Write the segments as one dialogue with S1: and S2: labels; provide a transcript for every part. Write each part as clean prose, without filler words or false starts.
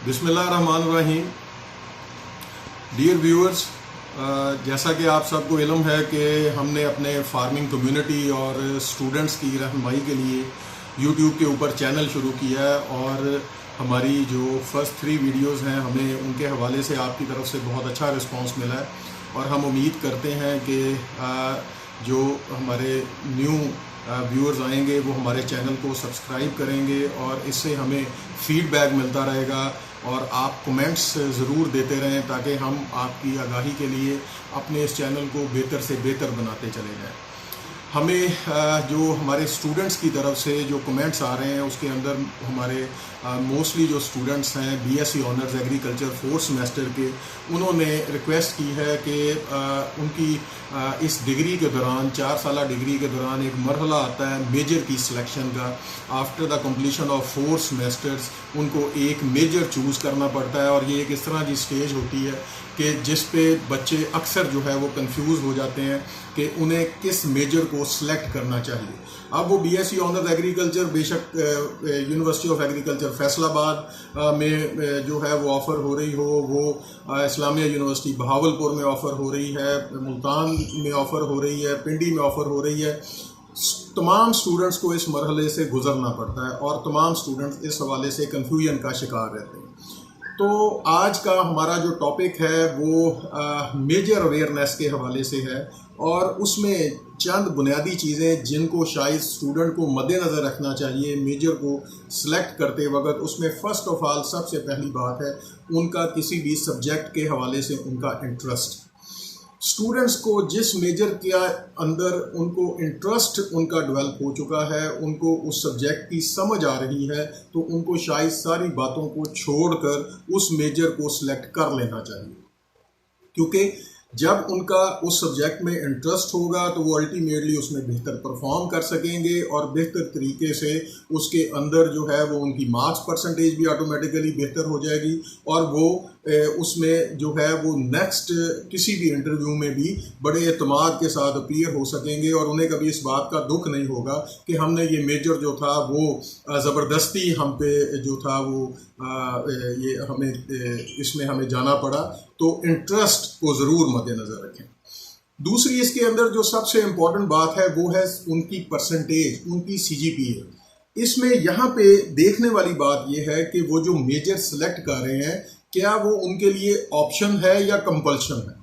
S1: बिस्मिल्लाहिर्रहमानिर्रहीम। Dear viewers, जैसा कि आप सबको इल्म है कि हमने अपने फार्मिंग कम्युनिटी और स्टूडेंट्स की रहनुमाई के लिए यूट्यूब के ऊपर चैनल शुरू किया है और हमारी जो फर्स्ट 3 वीडियोस हैं हमें उनके हवाले से आपकी तरफ से बहुत अच्छा रिस्पांस मिला है और हम उम्मीद करते हैं कि जो हमारे न्यू व्यूअर्स आएंगे वो हमारे चैनल को सब्सक्राइब करेंगे और इससे हमें फीडबैक मिलता रहेगा और आप कमेंट्स ज़रूर देते रहें ताकि हम आपकी आगाही के लिए अपने इस चैनल को बेहतर से बेहतर बनाते चले जाएं। हमें जो हमारे स्टूडेंट्स की तरफ से जो कमेंट्स आ रहे हैं उसके अंदर हमारे मोस्टली जो स्टूडेंट्स हैं BSc honours agriculture 4th semester के, उन्होंने रिक्वेस्ट की है कि उनकी इस डिग्री के दौरान 4 साल डिग्री के दौरान एक मरहला आता है मेजर की सिलेक्शन का। After the completion of 4 semesters उनको एक मेजर चूज़ करना पड़ता है और ये एक इस तरह की स्टेज होती है कि जिस पे बच्चे अक्सर जो है वो कंफ्यूज हो जाते हैं कि उन्हें किस मेजर को सिलेक्ट करना चाहिए। अब वो बीएससी ऑनर्स एग्रीकल्चर बेशक यूनिवर्सिटी ऑफ एग्रीकल्चर फैसलाबाद में जो है वो ऑफ़र हो रही हो, वो इस्लामिया यूनिवर्सिटी बहावलपुर में ऑफ़र हो रही है, मुल्तान में ऑफ़र हो रही है, पिंडी में ऑफ़र हो रही है। तमाम स्टूडेंट्स को इस मरहले से गुजरना पड़ता है और तमाम स्टूडेंट्स इस हवाले से कन्फ्यूजन का शिकार रहते हैं। तो आज का हमारा जो टॉपिक है वो मेजर अवेयरनेस के हवाले से है और उसमें चंद बुनियादी चीज़ें जिनको शायद स्टूडेंट को मद्देनज़र रखना चाहिए मेजर को सिलेक्ट करते वक्त। उसमें फ़र्स्ट ऑफ ऑल सबसे पहली बात है उनका किसी भी सब्जेक्ट के हवाले से उनका इंटरेस्ट। स्टूडेंट्स को जिस मेजर के अंदर उनको इंटरेस्ट उनका डेवलप हो चुका है, उनको उस सब्जेक्ट की समझ आ रही है, तो उनको शायद सारी बातों को छोड़कर उस मेजर को सिलेक्ट कर लेना चाहिए, क्योंकि जब उनका उस सब्जेक्ट में इंटरेस्ट होगा तो वो अल्टीमेटली उसमें बेहतर परफॉर्म कर सकेंगे और बेहतर तरीके से उसके अंदर जो है वो उनकी मार्क्स परसेंटेज भी ऑटोमेटिकली बेहतर हो जाएगी और वो उसमें जो है वो नेक्स्ट किसी भी इंटरव्यू में भी बड़े एतमाद के साथ अपीयर हो सकेंगे और उन्हें कभी इस बात का दुख नहीं होगा कि हमने ये मेजर जो था वो ज़बरदस्ती हम पे जो था वो ये हमें इसमें हमें जाना पड़ा। तो इंटरेस्ट को ज़रूर मद्देनज़र रखें। दूसरी इसके अंदर जो सबसे इम्पॉर्टेंट बात है वो है उनकी परसेंटेज, उनकी CGPA। इसमें यहाँ पे देखने वाली बात ये है कि वो जो मेजर सेलेक्ट कर रहे हैं क्या वो उनके लिए ऑप्शन है या कंपल्शन है।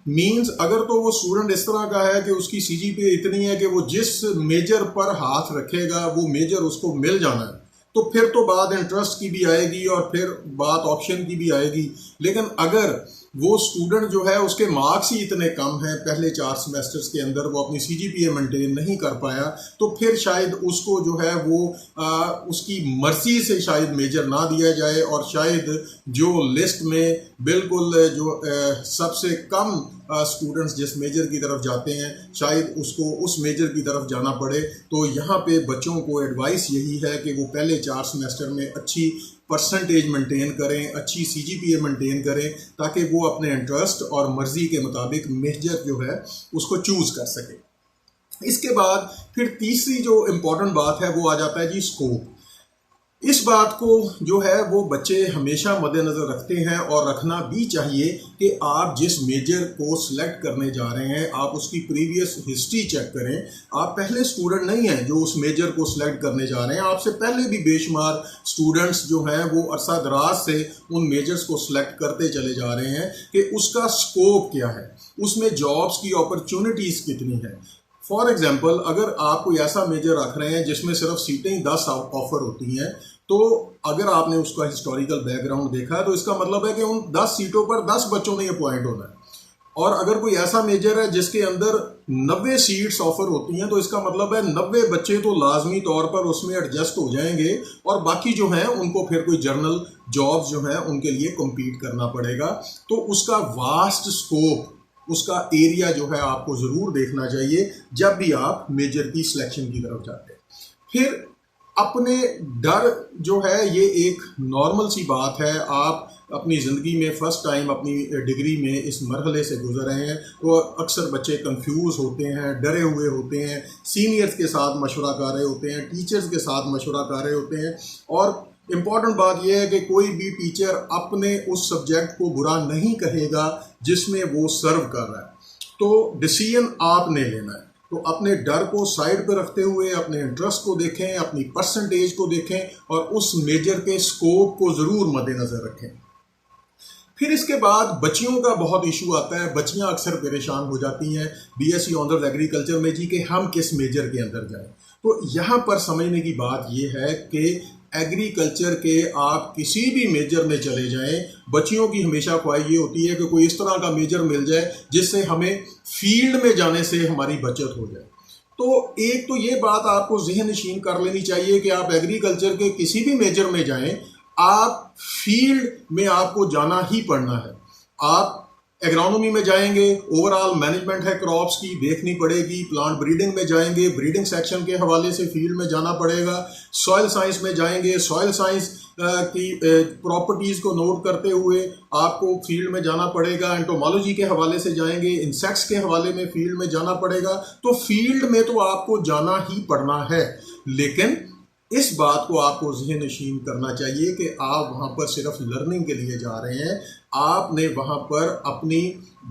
S1: मींस अगर तो वो स्टूडेंट इस तरह का है कि उसकी CGPA इतनी है कि वो जिस मेजर पर हाथ रखेगा वो मेजर उसको मिल जाना है, तो फिर तो बात इंटरेस्ट की भी आएगी और फिर बात ऑप्शन की भी आएगी। लेकिन अगर वो स्टूडेंट जो है उसके मार्क्स ही इतने कम हैं पहले 4 सेमेस्टर्स के अंदर, वो अपनी CGPA मेंटेन नहीं कर पाया, तो फिर शायद उसको जो है वो उसकी मर्जी से शायद मेजर ना दिया जाए और शायद जो लिस्ट में बिल्कुल जो सबसे कम स्टूडेंट्स जिस मेजर की तरफ जाते हैं शायद उसको उस मेजर की तरफ जाना पड़े। तो यहाँ पे बच्चों को एडवाइस यही है कि वो पहले 4 सेमेस्टर में अच्छी परसेंटेज मेंटेन करें, अच्छी CGPA मेंटेन करें, ताकि वो अपने इंटरेस्ट और मर्जी के मुताबिक मेजर जो है उसको चूज़ कर सके। इसके बाद फिर तीसरी जो इम्पोर्टेंट बात है वो आ जाता है जी स्कोप। इस बात को जो है वो बच्चे हमेशा मद्देनज़र रखते हैं और रखना भी चाहिए कि आप जिस मेजर को सिलेक्ट करने जा रहे हैं आप उसकी प्रीवियस हिस्ट्री चेक करें। आप पहले स्टूडेंट नहीं हैं जो उस मेजर को सिलेक्ट करने जा रहे हैं, आपसे पहले भी बेशुमार स्टूडेंट्स जो हैं वो अरसा दराज से उन मेजर्स को सिलेक्ट करते चले जा रहे हैं कि उसका स्कोप क्या है, उसमें जॉब्स की अपॉर्चुनिटीज़ कितनी है। फॉर एग्जाम्पल अगर आप कोई ऐसा मेजर रख रहे हैं जिसमें सिर्फ सीटें ही 10 ऑफर होती हैं, तो अगर आपने उसका हिस्टोरिकल बैकग्राउंड देखा है तो इसका मतलब है कि उन 10 सीटों पर 10 बच्चों ने अपॉइंट होना है। और अगर कोई ऐसा मेजर है जिसके अंदर 90 सीट्स ऑफर होती हैं तो इसका मतलब है 90 बच्चे तो लाजमी तौर पर उसमें एडजस्ट हो जाएंगे और बाकी जो हैं उनको फिर कोई जर्नल जॉब्स जो हैं उनके लिए कम्पीट करना पड़ेगा। तो उसका वास्ट स्कोप, उसका एरिया जो है आपको ज़रूर देखना चाहिए जब भी आप मेजर की सिलेक्शन की तरफ जाते हैं। फिर अपने डर जो है ये एक नॉर्मल सी बात है। आप अपनी ज़िंदगी में फ़र्स्ट टाइम अपनी डिग्री में इस मरहले से गुजर रहे हैं तो अक्सर बच्चे कंफ्यूज होते हैं, डरे हुए होते हैं, सीनियर्स के साथ मशवरा कर रहे होते हैं, टीचर्स के साथ मशवरा कर रहे होते हैं और इम्पॉर्टेंट बात यह है कि कोई भी टीचर अपने उस सब्जेक्ट को बुरा नहीं कहेगा जिसमें वो सर्व कर रहा है। तो डिसीजन आपने लेना है। तो अपने डर को साइड पर रखते हुए अपने इंटरेस्ट को देखें, अपनी परसेंटेज को देखें और उस मेजर के स्कोप को ज़रूर मद्देनज़र रखें। फिर इसके बाद बच्चियों का बहुत इशू आता है। बच्चियां अक्सर परेशान हो जाती हैं बीएससी ऑनर्स एग्रीकल्चर में जी कि हम किस मेजर के अंदर जाएं। तो यहाँ पर समझने की बात यह है कि एग्रीकल्चर के आप किसी भी मेजर में चले जाएं, बच्चियों की हमेशा ख्वाहिश ये होती है कि कोई इस तरह का मेजर मिल जाए जिससे हमें फील्ड में जाने से हमारी बचत हो जाए। तो एक तो ये बात आपको ज़हन नशीन कर लेनी चाहिए कि आप एग्रीकल्चर के किसी भी मेजर में जाएं, आप फील्ड में आपको जाना ही पड़ना है। आप एग्रोनॉमी में जाएंगे, ओवरऑल मैनेजमेंट है क्रॉप्स की देखनी पड़ेगी। प्लांट ब्रीडिंग में जाएंगे, ब्रीडिंग सेक्शन के हवाले से फील्ड में जाना पड़ेगा। सॉइल साइंस में जाएंगे, सॉइल साइंस की प्रॉपर्टीज़ को नोट करते हुए आपको फील्ड में जाना पड़ेगा। एंटोमोलॉजी के हवाले से जाएंगे, इंसेक्ट्स के हवाले में फील्ड में जाना पड़ेगा। तो फील्ड में तो आपको जाना ही पड़ना है, लेकिन इस बात को आपको ज़हन नशीन करना चाहिए कि आप वहाँ पर सिर्फ लर्निंग के लिए जा रहे हैं। आपने वहाँ पर अपनी,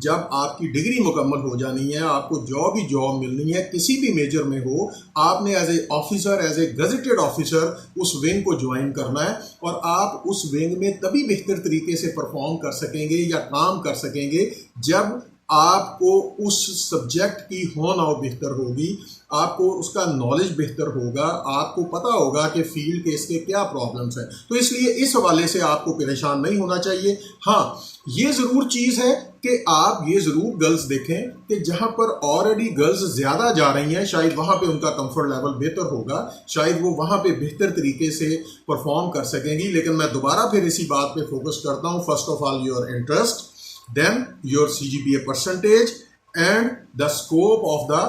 S1: जब आपकी डिग्री मुकम्मल हो जानी है, आपको जॉब मिलनी है, किसी भी मेजर में हो, आपने as a officer, as a gazetted officer उस विंग को ज्वाइन करना है। और आप उस विंग में तभी बेहतर तरीके से परफॉर्म कर सकेंगे या काम कर सकेंगे जब आपको उस सब्जेक्ट की होनाव बेहतर होगी, आपको उसका नॉलेज बेहतर होगा, आपको पता होगा कि फील्ड के इसके क्या प्रॉब्लम्स हैं। तो इसलिए इस हवाले से आपको परेशान नहीं होना चाहिए। हाँ, ये ज़रूर चीज़ है कि आप ये ज़रूर गर्ल्स देखें कि जहाँ पर ऑलरेडी गर्ल्स ज़्यादा जा रही हैं, शायद वहाँ पे उनका कंफर्ट लेवल बेहतर होगा, शायद वो वहाँ पे बेहतर तरीके से परफॉर्म कर सकेंगी। लेकिन मैं दोबारा फिर इसी बात पे फोकस करता हूँ, first of all your interest, then your CGPA percentage and the scope of the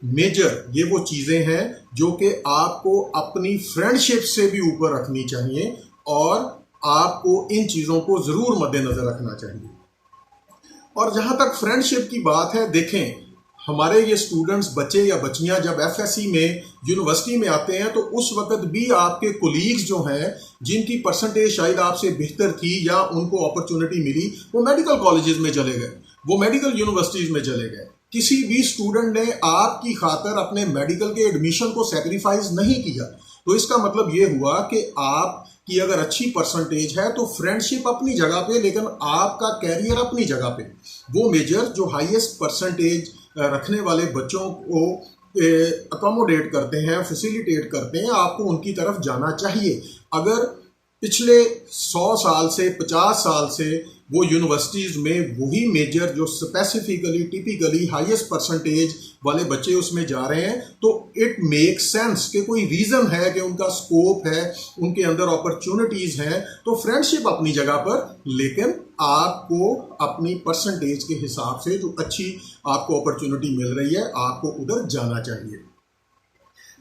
S1: major। ये वो चीज़ें हैं जो कि आपको अपनी फ्रेंडशिप से भी ऊपर रखनी चाहिए और आपको इन चीज़ों को ज़रूर मद्देनज़र रखना चाहिए। और जहाँ तक फ्रेंडशिप की बात है, देखें हमारे ये स्टूडेंट्स, बच्चे या बच्चियां जब एफएससी में यूनिवर्सिटी में आते हैं तो उस वक्त भी आपके कोलीग्स जो हैं जिनकी परसेंटेज शायद आपसे बेहतर थी या उनको अपॉर्चुनिटी मिली, वो मेडिकल कॉलेजेस में चले गए, वो मेडिकल यूनिवर्सिटीज़ में चले गए। किसी भी स्टूडेंट ने आपकी खातिर अपने मेडिकल के एडमिशन को सेक्रीफाइस नहीं किया। तो इसका मतलब ये हुआ कि आपकी अगर अच्छी परसेंटेज है तो फ्रेंडशिप अपनी जगह पे, लेकिन आपका कैरियर अपनी जगह पे। वो मेजर जो हाईएस्ट परसेंटेज रखने वाले बच्चों को अकोमोडेट करते हैं, फैसिलिटेट करते हैं, आपको उनकी तरफ जाना चाहिए। अगर पिछले 100 साल से 50 साल से वो यूनिवर्सिटीज़ में वही मेजर जो स्पेसिफिकली टिपिकली हाईएस्ट परसेंटेज वाले बच्चे उसमें जा रहे हैं, तो इट मेक सेंस कि कोई रीज़न है कि उनका स्कोप है, उनके अंदर अपॉर्चुनिटीज़ हैं। तो फ्रेंडशिप अपनी जगह पर, लेकिन आपको अपनी परसेंटेज के हिसाब से जो अच्छी आपको अपॉर्चुनिटी मिल रही है, आपको उधर जाना चाहिए।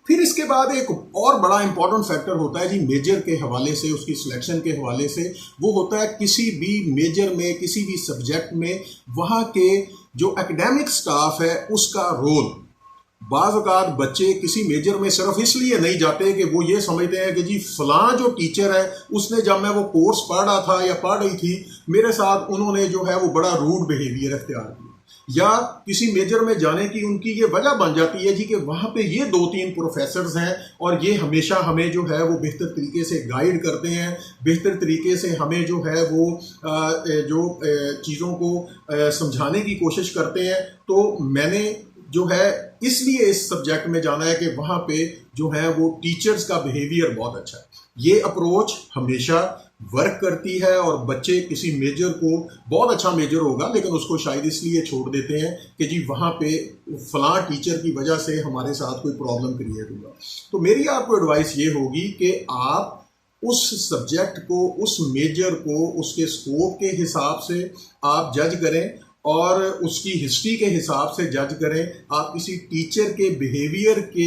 S1: फिर इसके बाद एक और बड़ा इंपॉर्टेंट फैक्टर होता है जी मेजर के हवाले से, उसकी सिलेक्शन के हवाले से, वो होता है किसी भी मेजर में, किसी भी सब्जेक्ट में वहाँ के जो एकेडमिक स्टाफ है उसका रोल। बाज़ औक़ात बच्चे किसी मेजर में सिर्फ इसलिए नहीं जाते कि वो ये समझते हैं कि जी फलां जो टीचर है उसने, जब मैं वो कोर्स पढ़ रहा था या पढ़ रही थी, मेरे साथ उन्होंने जो है वो बड़ा रूड बिहेवियर इख्तियार किया। या किसी मेजर में जाने की उनकी ये वजह बन जाती है जी कि वहाँ पे ये 2-3 प्रोफेसर्स हैं और ये हमेशा हमें जो है वो बेहतर तरीके से गाइड करते हैं, बेहतर तरीके से हमें जो है वो चीज़ों को समझाने की कोशिश करते हैं। तो मैंने जो है इसलिए इस सब्जेक्ट में जाना है कि वहाँ पे जो है वो टीचर्स का बिहेवियर बहुत अच्छा है। ये अप्रोच हमेशा वर्क करती है और बच्चे किसी मेजर को, बहुत अच्छा मेजर होगा लेकिन उसको शायद इसलिए छोड़ देते हैं कि जी वहाँ पे फलां टीचर की वजह से हमारे साथ कोई प्रॉब्लम क्रिएट हुआ। तो मेरी आपको एडवाइस ये होगी कि आप उस सब्जेक्ट को, उस मेजर को उसके स्कोप के हिसाब से आप जज करें और उसकी हिस्ट्री के हिसाब से जज करें। आप किसी टीचर के बिहेवियर के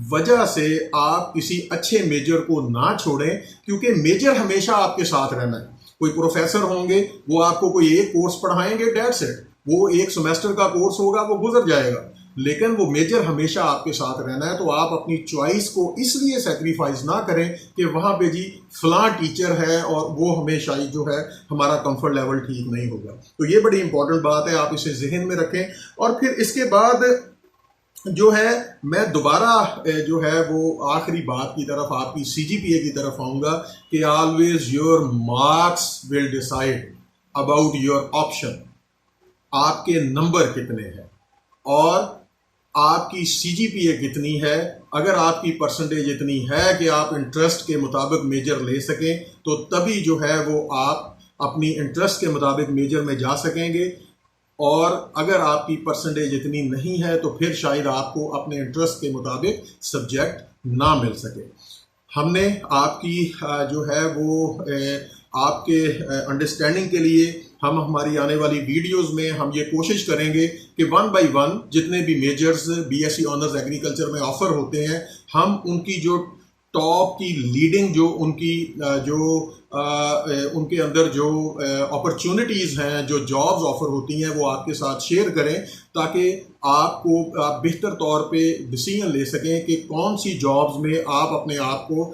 S1: वजह से आप किसी अच्छे मेजर को ना छोड़ें, क्योंकि मेजर हमेशा आपके साथ रहना है। कोई प्रोफेसर होंगे, वो आपको कोई एक कोर्स पढ़ाएंगे, डेट्स इट, वो एक सेमेस्टर का कोर्स होगा, वो गुजर जाएगा। लेकिन वो मेजर हमेशा आपके साथ रहना है। तो आप अपनी चॉइस को इसलिए सेक्रीफाइस ना करें कि वहाँ पे जी फलां टीचर है और वो हमेशा ही जो है हमारा कंफर्ट लेवल ठीक नहीं होगा। तो ये बड़ी इंपॉर्टेंट बात है, आप इसे जहन में रखें। और फिर इसके बाद जो है मैं दोबारा जो है वो आखिरी बात की तरफ, आपकी CGPA की तरफ आऊँगा कि always your marks will decide about your option. आपके नंबर कितने हैं और आपकी CGPA कितनी है। अगर आपकी परसेंटेज इतनी है कि आप इंटरेस्ट के मुताबिक मेजर ले सकें तो तभी जो है वो आप अपनी इंटरेस्ट के मुताबिक मेजर में जा सकेंगे। और अगर आपकी परसेंटेज इतनी नहीं है तो फिर शायद आपको अपने इंटरेस्ट के मुताबिक सब्जेक्ट ना मिल सके। हमने आपकी जो है वो आपके अंडरस्टैंडिंग के लिए हम हमारी आने वाली वीडियोस में हम ये कोशिश करेंगे कि 1 बाय 1 जितने भी मेजर्स BSc ऑनर्स एग्रीकल्चर में ऑफ़र होते हैं, हम उनकी जो टॉप की लीडिंग जो उनकी उनके अंदर जो अपॉर्चुनिटीज़ हैं, जो जॉब्स ऑफ़र होती हैं, वो आपके साथ शेयर करें ताकि आप बेहतर तौर पे डिसीजन ले सकें कि कौन सी जॉब्स में आप अपने आप को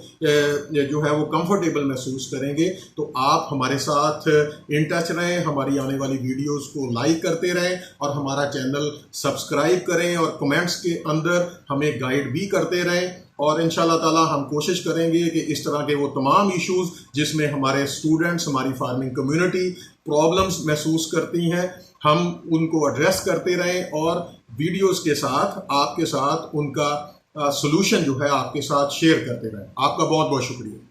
S1: जो है वो कंफर्टेबल महसूस करेंगे। तो आप हमारे साथ इन टच रहें, हमारी आने वाली वीडियोस को लाइक करते रहें और हमारा चैनल सब्सक्राइब करें और कमेंट्स के अंदर हमें गाइड भी करते रहें। और इंशाल्लाह ताला हम कोशिश करेंगे कि इस तरह के वो तमाम इश्यूज़ जिसमें हमारे स्टूडेंट्स, हमारी फार्मिंग कम्युनिटी प्रॉब्लम्स महसूस करती हैं, हम उनको एड्रेस करते रहें और वीडियोस के साथ आपके साथ उनका सॉल्यूशन जो है आपके साथ शेयर करते रहें। आपका बहुत बहुत शुक्रिया।